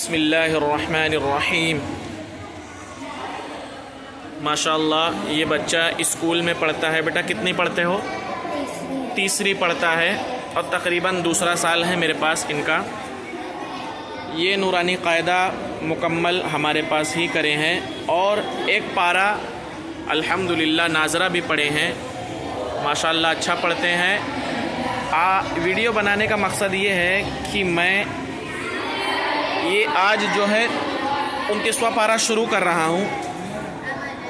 बिस्मिल्लाहिर्रहमानिर्रहीम। माशाअल्लाह, ये बच्चा स्कूल में पढ़ता है। बेटा कितनी पढ़ते हो? तीसरी पढ़ता है और तकरीबन दूसरा साल है मेरे पास इनका। ये नूरानी कायदा मुकम्मल हमारे पास ही करे हैं और एक पारा अल्हम्दुलिल्लाह नाजरा भी पढ़े हैं। माशाअल्लाह अच्छा पढ़ते हैं। वीडियो बनाने का मकसद ये है कि मैं ये आज जो है 29वां पारा शुरू कर रहा हूँ,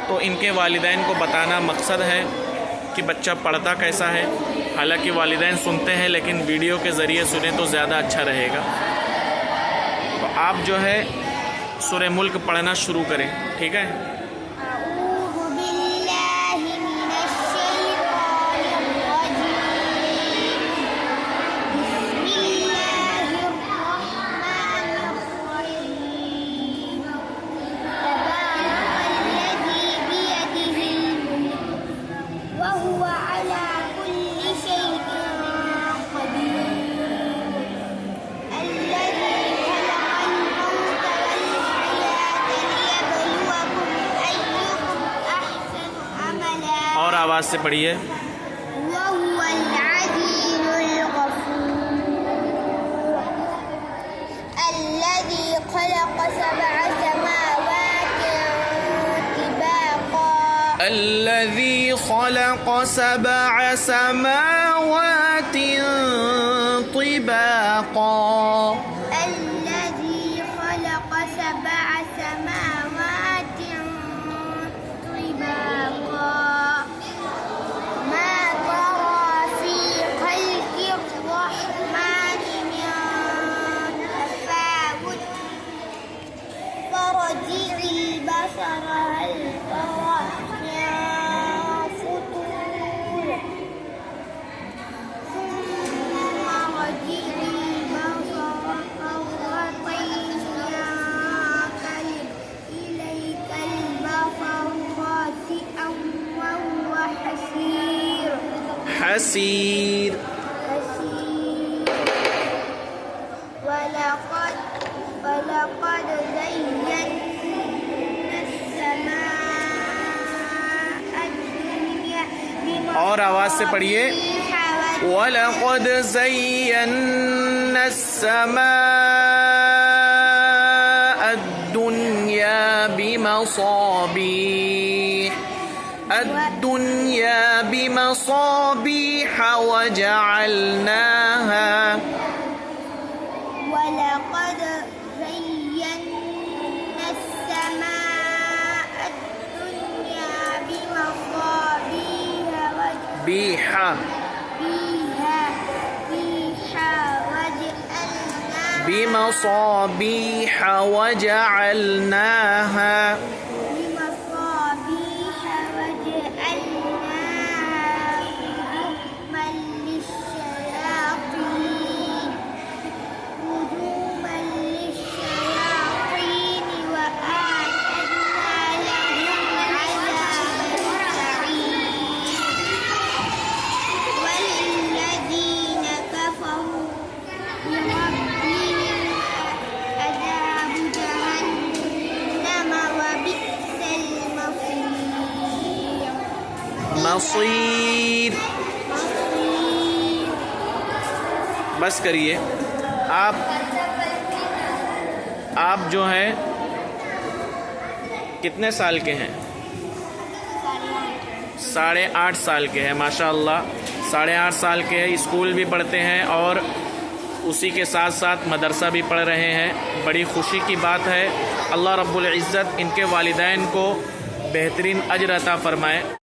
तो इनके वालिदैन को बताना मकसद है कि बच्चा पढ़ता कैसा है। हालांकि वालिदैन सुनते हैं, लेकिन वीडियो के ज़रिए सुने तो ज़्यादा अच्छा रहेगा। तो आप जो है सूरह मुल्क पढ़ना शुरू करें, ठीक है? और आवाज़ से पढ़िए। الذي خلق سبع سماوات طباقا الذي خلق سبع سماوات طباقا ما ترى في خلق الرحمن من تفاوت فرجع البصر هل ترى حسير ولقد زينا السماء الدنيا और आवाज़ से पढ़िए। वलक़द ज़य्यन्ना السماء الدنيا بمصابيح وجعلناها ولقد زينا السماء الدنيا بمصابيح وجعلناها मसीर। बस करिए। आप जो हैं कितने साल के हैं? 8.5 साल के हैं। माशाअल्लाह 8.5 साल के हैं। स्कूल भी पढ़ते हैं और उसी के साथ साथ मदरसा भी पढ़ रहे हैं। बड़ी खुशी की बात है। अल्लाह रब्बुल इज़्ज़त इनके वालिदैन को बेहतरीन अजर अता फरमाए।